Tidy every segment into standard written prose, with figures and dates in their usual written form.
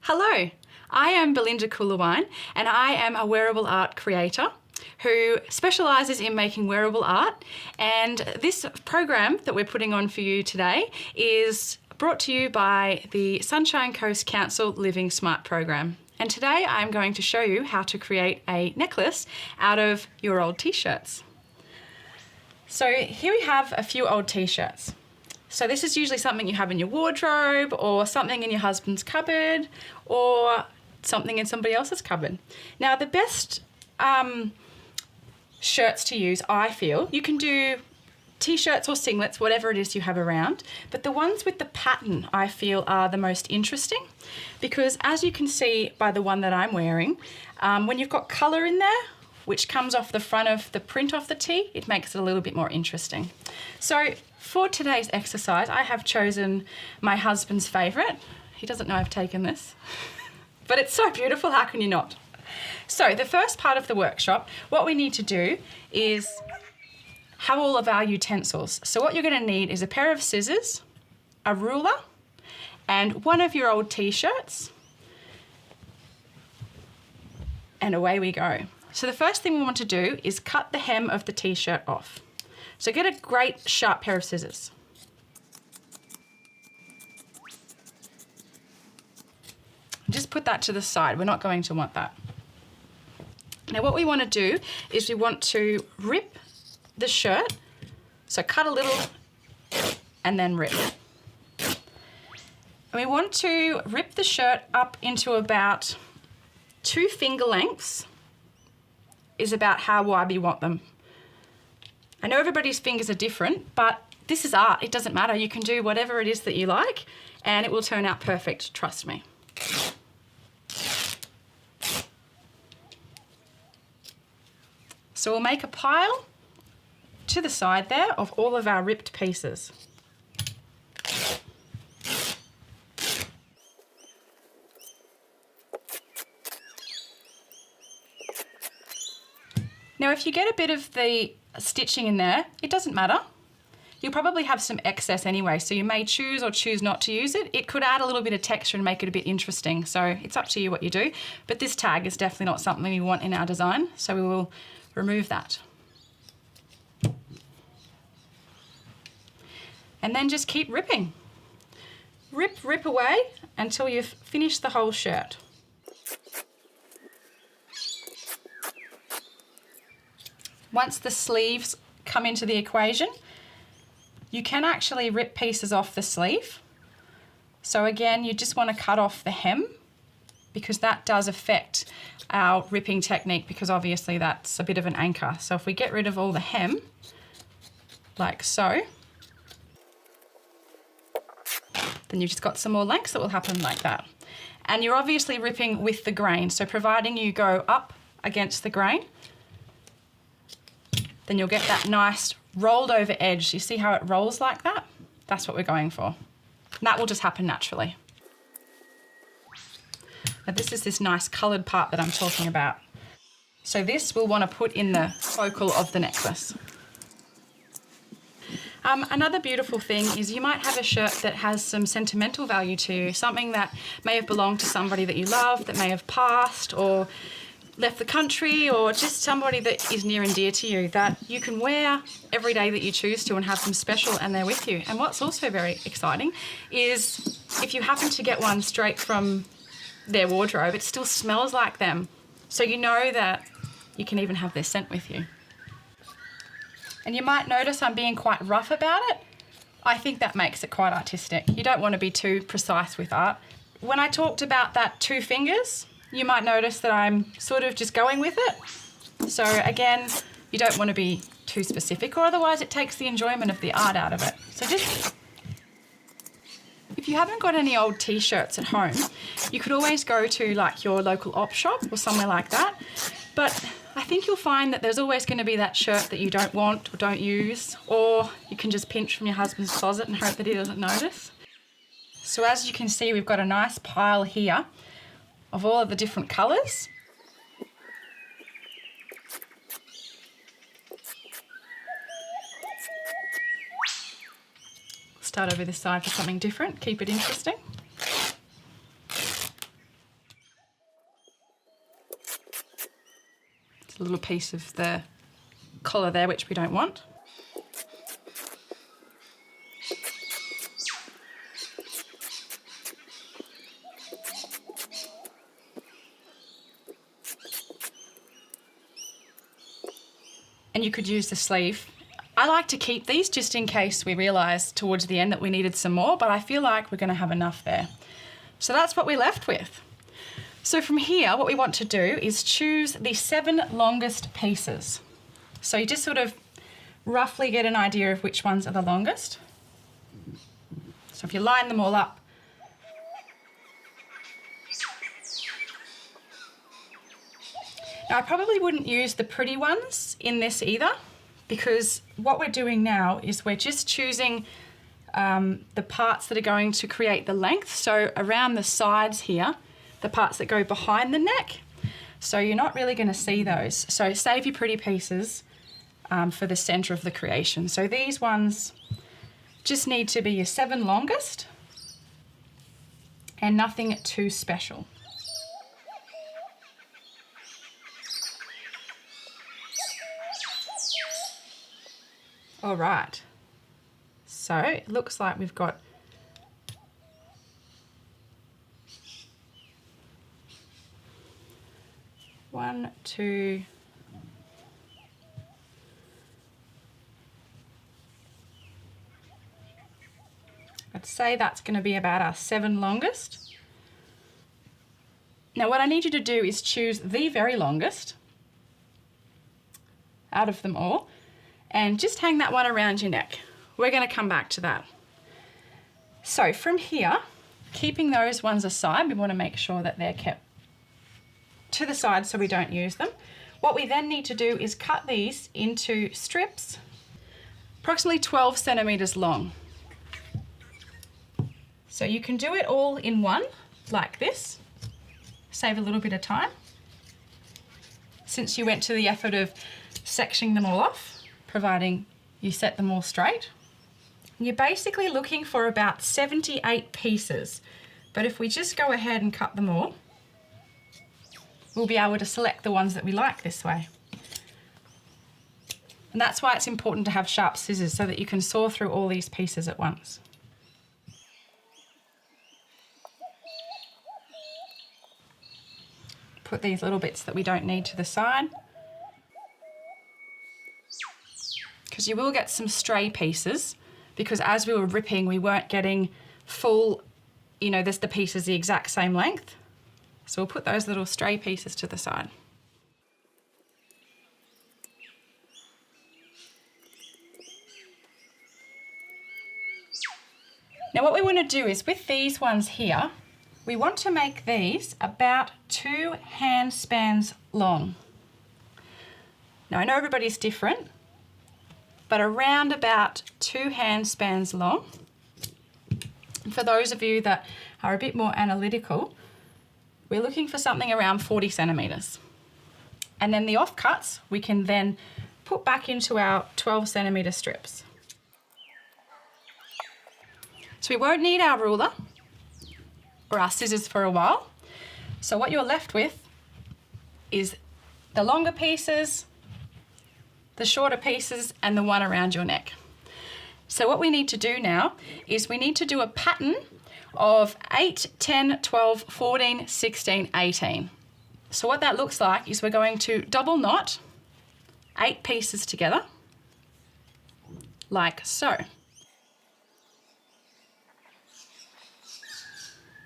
Hello, I am Belinda Kuhlewein and I am a wearable art creator who specialises in making wearable art, and this program that we're putting on for you today is brought to you by the Sunshine Coast Council Living Smart program. And today I'm going to show you how to create a necklace out of your old t-shirts. So here we have a few old t-shirts. So this is usually something you have in your wardrobe or something in your husband's cupboard or something in somebody else's cupboard. Now the best shirts to use, I feel, you can do t-shirts or singlets, whatever it is you have around, but the ones with the pattern I feel are the most interesting because as you can see by the one that I'm wearing, when you've got colour in there, which comes off the front of the print off the tee, it makes it a little bit more interesting. So for today's exercise, I have chosen my husband's favourite. He doesn't know I've taken this, but it's so beautiful, how can you not? So the first part of the workshop, what we need to do is have all of our utensils. So what you're going to need is a pair of scissors, a ruler, and one of your old t-shirts, and away we go. So the first thing we want to do is cut the hem of the t-shirt off. So get a great sharp pair of scissors. Just put that to the side, we're not going to want that. Now what we want to do is we want to rip the shirt, so cut a little and then rip. And we want to rip the shirt up into about 2 finger lengths is about how wide we want them. I know everybody's fingers are different, but this is art, it doesn't matter. You can do whatever it is that you like and it will turn out perfect, trust me. So we'll make a pile to the side there of all of our ripped pieces. Now if you get a bit of the stitching in there, it doesn't matter. You'll probably have some excess anyway, so you may choose or choose not to use it. It could add a little bit of texture and make it a bit interesting, so it's up to you what you do. But this tag is definitely not something we want in our design, so we will remove that. And then just keep ripping. Rip away until you've finished the whole shirt. Once the sleeves come into the equation, you can actually rip pieces off the sleeve. So again, you just want to cut off the hem because that does affect our ripping technique because obviously that's a bit of an anchor. So if we get rid of all the hem, like so, then you've just got some more lengths that will happen like that. And you're obviously ripping with the grain. So providing you go up against the grain, then you'll get that nice rolled over edge. You see how it rolls like that? That's what we're going for. And that will just happen naturally. Now this is this nice coloured part that I'm talking about. So this we'll want to put in the focal of the necklace. Another beautiful thing is you might have a shirt that has some sentimental value to you, something that may have belonged to somebody that you love, that may have passed or left the country, or just somebody that is near and dear to you that you can wear every day that you choose to and have them special and they're with you. And what's also very exciting is if you happen to get one straight from their wardrobe, it still smells like them. So you know that you can even have their scent with you. And you might notice I'm being quite rough about it. I think that makes it quite artistic. You don't want to be too precise with art. When I talked about that 2 fingers, you might notice that I'm sort of just going with it. So again, you don't want to be too specific or otherwise it takes the enjoyment of the art out of it. So just, if you haven't got any old t-shirts at home, you could always go to like your local op shop or somewhere like that. But I think you'll find that there's always going to be that shirt that you don't want or don't use, or you can just pinch from your husband's closet and hope that he doesn't notice. So as you can see, we've got a nice pile here of all of the different colours. Start over this side for something different, keep it interesting. There's a little piece of the collar there, which we don't want. And you could use the sleeve. I like to keep these just in case we realise towards the end that we needed some more, but I feel like we're going to have enough there. So that's what we're left with. So from here, what we want to do is choose the 7 longest pieces. So you just sort of roughly get an idea of which ones are the longest. So if you line them all up, now I probably wouldn't use the pretty ones in this either, because what we're doing now is we're just choosing the parts that are going to create the length. So around the sides here, the parts that go behind the neck. So you're not really going to see those. So save your pretty pieces for the center of the creation. So these ones just need to be your 7 longest and nothing too special. All right, so it looks like we've got one, two, I'd say that's going to be about our 7 longest. Now what I need you to do is choose the very longest out of them all, and just hang that one around your neck. We're going to come back to that. So from here, keeping those ones aside, we want to make sure that they're kept to the side so we don't use them. What we then need to do is cut these into strips, approximately 12 centimeters long. So you can do it all in one, like this, save a little bit of time, since you went to the effort of sectioning them all off, providing you set them all straight. And you're basically looking for about 78 pieces, but if we just go ahead and cut them all, we'll be able to select the ones that we like this way. And that's why it's important to have sharp scissors, so that you can saw through all these pieces at once. Put these little bits that we don't need to the side, because you will get some stray pieces, because as we were ripping we weren't getting full, you know, there's the pieces the exact same length. So we'll put those little stray pieces to the side. Now what we want to do is with these ones here, we want to make these about 2 hand spans long. Now I know everybody's different, but around about 2 hand spans long. And for those of you that are a bit more analytical, we're looking for something around 40 centimeters. And then the offcuts we can then put back into our 12 centimeter strips. So we won't need our ruler or our scissors for a while. So what you're left with is the longer pieces, the shorter pieces, and the one around your neck. So what we need to do now is we need to do a pattern of 8, 10, 12, 14, 16, 18. So what that looks like is we're going to double knot 8 pieces together, like so.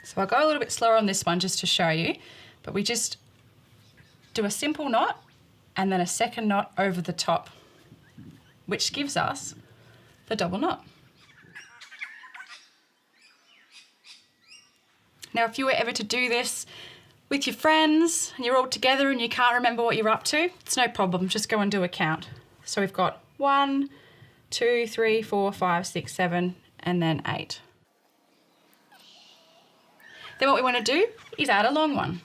So I'll go a little bit slower on this one just to show you, but we just do a simple knot and then a second knot over the top, which gives us the double knot. Now, if you were ever to do this with your friends and you're all together and you can't remember what you're up to, it's no problem, just go and do a count. So we've got 1, 2, 3, 4, 5, 6, 7, and then 8. Then what we want to do is add a long one.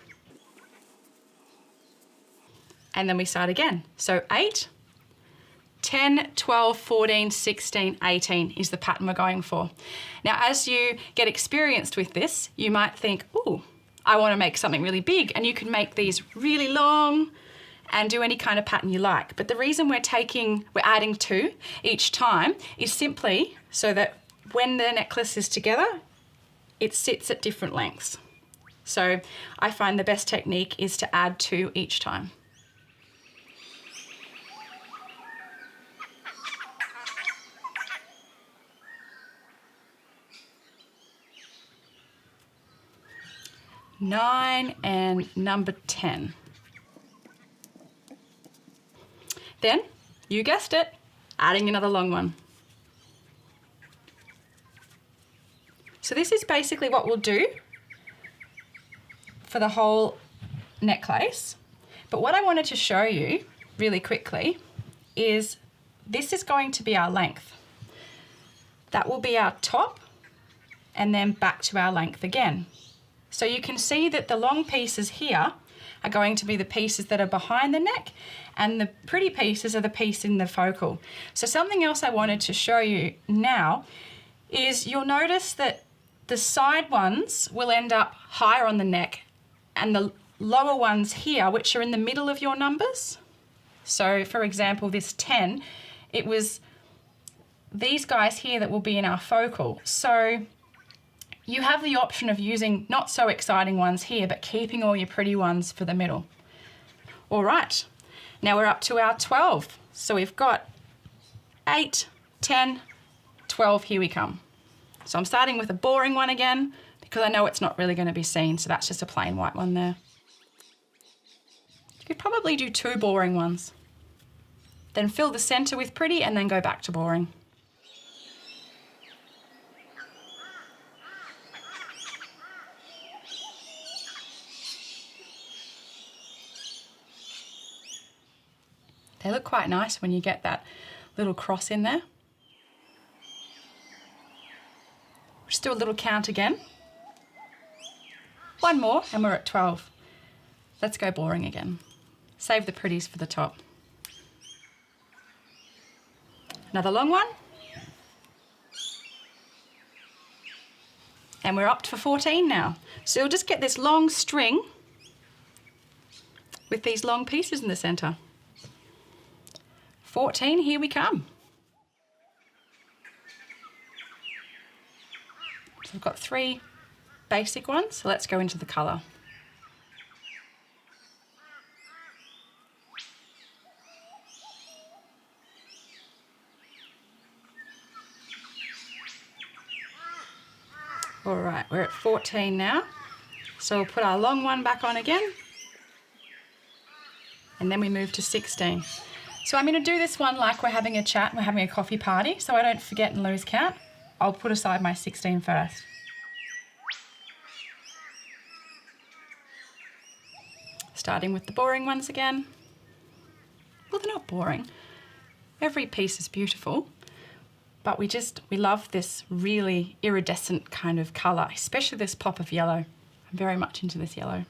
And then we start again. So 8, 10, 12, 14, 16, 18 is the pattern we're going for. Now, as you get experienced with this, you might think, oh, I want to make something really big. And you can make these really long and do any kind of pattern you like. But the reason we're adding 2 each time is simply so that when the necklace is together, it sits at different lengths. So I find the best technique is to add 2 each time. Nine and number 10. Then, you guessed it, adding another long one. So this is basically what we'll do for the whole necklace. But what I wanted to show you really quickly is this is going to be our length. That will be our top and then back to our length again. So you can see that the long pieces here are going to be the pieces that are behind the neck, and the pretty pieces are the piece in the focal. So something else I wanted to show you now is you'll notice that the side ones will end up higher on the neck, and the lower ones here, which are in the middle of your numbers. So for example, this 10, it was these guys here that will be in our focal. So you have the option of using not so exciting ones here, but keeping all your pretty ones for the middle. All right, now we're up to our 12. So we've got 8, 10, 12, here we come. So I'm starting with a boring one again, because I know it's not really going to be seen, so that's just a plain white one there. You could probably do 2 boring ones. Then fill the center with pretty and then go back to boring. They look quite nice when you get that little cross in there. Just do a little count again. 1 more and we're at 12. Let's go boring again. Save the pretties for the top. Another long one. And we're up to 14 now. So you'll just get this long string with these long pieces in the center. 14, here we come. So we've got 3 basic ones, so let's go into the colour. All right, we're at 14 now. So we'll put our long one back on again. And then we move to 16. So I'm going to do this one like we're having a chat, we're having a coffee party, so I don't forget and lose count. I'll put aside my 16 first. Starting with the boring ones again. Well, they're not boring. Every piece is beautiful, but we love this really iridescent kind of colour, especially this pop of yellow. I'm very much into this yellow.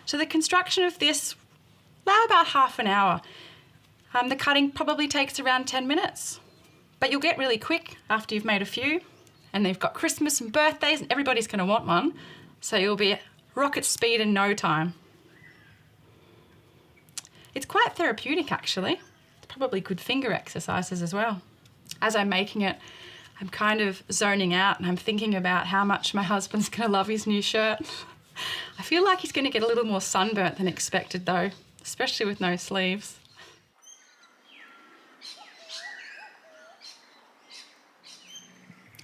So the construction of this, about half an hour. The cutting probably takes around 10 minutes, but you'll get really quick after you've made a few, and they've got Christmas and birthdays and everybody's going to want one, so you'll be at rocket speed in no time. It's quite therapeutic actually. It's probably good finger exercises as well. As I'm making it, I'm kind of zoning out and I'm thinking about how much my husband's going to love his new shirt. I feel like he's going to get a little more sunburnt than expected though, especially with no sleeves.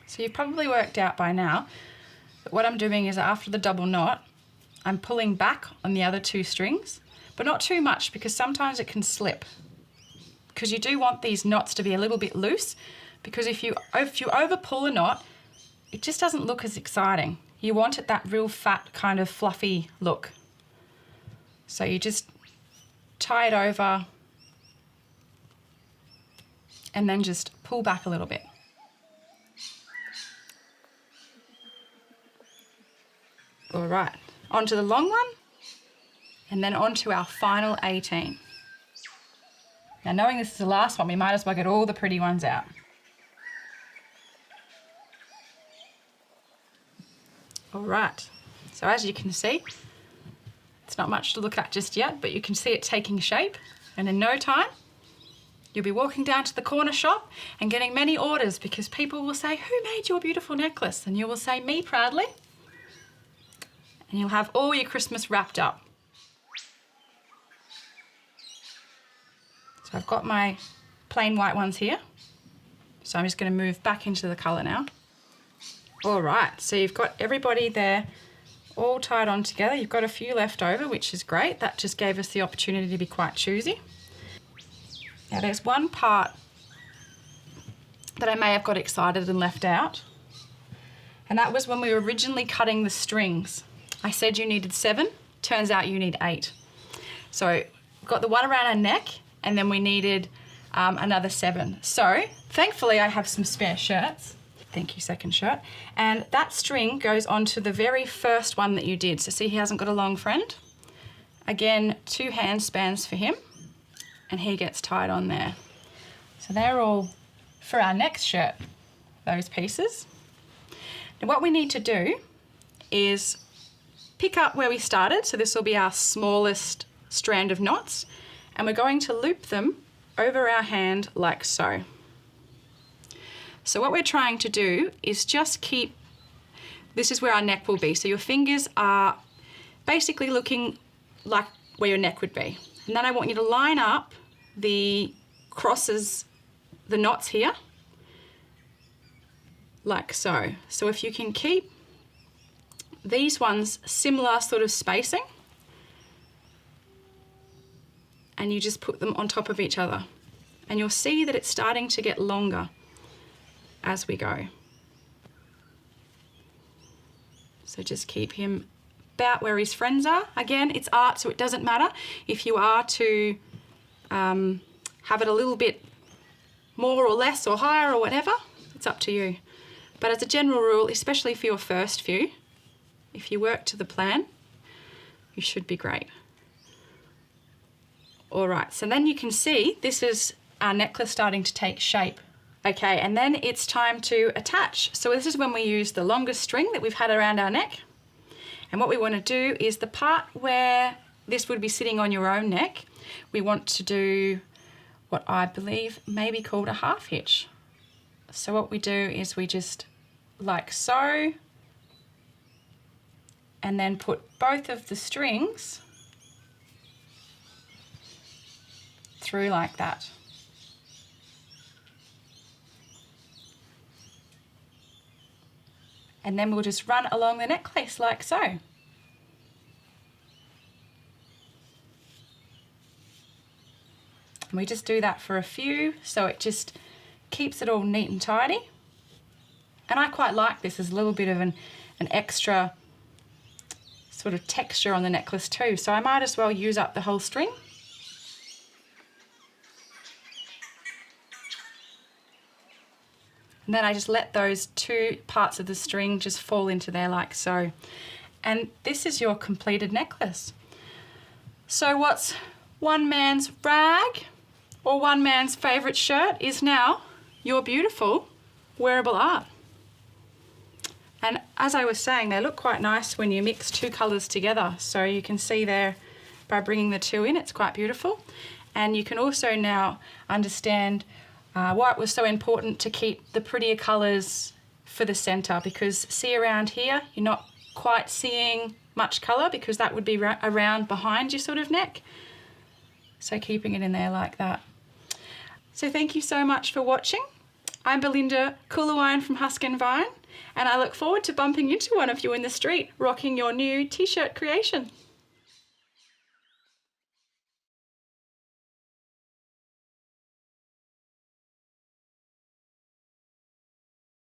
So you've probably worked out by now that what I'm doing is after the double knot, I'm pulling back on the other 2 strings, but not too much because sometimes it can slip. Because you do want these knots to be a little bit loose, because if you over pull a knot, it just doesn't look as exciting. You want it that real fat kind of fluffy look. So you just tie it over and then just pull back a little bit. All right, onto the long one and then onto our final 18. Now knowing this is the last one, we might as well get all the pretty ones out. All right, so as you can see, It's not much to look at just yet, but you can see it taking shape, and in no time you'll be walking down to the corner shop and getting many orders, because people will say, "Who made your beautiful necklace?" And you will say, "Me, proudly." And you'll have all your Christmas wrapped up. So I've got my plain white ones here. So I'm just going to move back into the colour now. All right, so you've got everybody there all tied on together. You've got a few left over, which is great. That just gave us the opportunity to be quite choosy. Now there's one part that I may have got excited and left out. And that was when we were originally cutting the strings. I said you needed 7, turns out you need 8. So we've got the one around our neck, and then we needed another 7. So thankfully I have some spare shirts. Thank you, second shirt. And that string goes onto the very first one that you did. So see, he hasn't got a long friend. Again, 2 hand spans for him, and he gets tied on there. So they're all for our next shirt, those pieces. Now what we need to do is pick up where we started. So this will be our smallest strand of knots, and we're going to loop them over our hand like so. So what we're trying to do is just keep, this is where our neck will be. So your fingers are basically looking like where your neck would be. And then I want you to line up the crosses, the knots here, like so. So if you can keep these ones similar sort of spacing, and you just put them on top of each other, and you'll see that it's starting to get longer as we go. So just keep him about where his friends are. Again, it's art, so it doesn't matter if you are to have it a little bit more or less or higher or whatever. It's up to you. But as a general rule, especially for your first few, if you work to the plan, you should be great. All right, so then you can see this is our necklace starting to take shape. Okay, and then it's time to attach. So this is when we use the longest string that we've had around our neck. And what we want to do is the part where this would be sitting on your own neck, we want to do what I believe may be called a half hitch. So what we do is we just like so, and then put both of the strings through like that. And then we'll just run along the necklace like so. And we just do that for a few, so it just keeps it all neat and tidy. And I quite like this as a little bit of an extra sort of texture on the necklace too, so I might as well use up the whole string. And then I just let those 2 parts of the string just fall into there like so. And this is your completed necklace. So what's one man's rag or one man's favourite shirt is now your beautiful wearable art. And as I was saying, they look quite nice when you mix 2 colours together. So you can see there by bringing the 2 in, it's quite beautiful. And you can also now understand why it was so important to keep the prettier colours for the centre, because see around here, you're not quite seeing much colour because that would be around behind your sort of neck. So keeping it in there like that. So thank you so much for watching. I'm Belinda Kuhlewein from Husk and Vine, and I look forward to bumping into one of you in the street rocking your new t-shirt creation.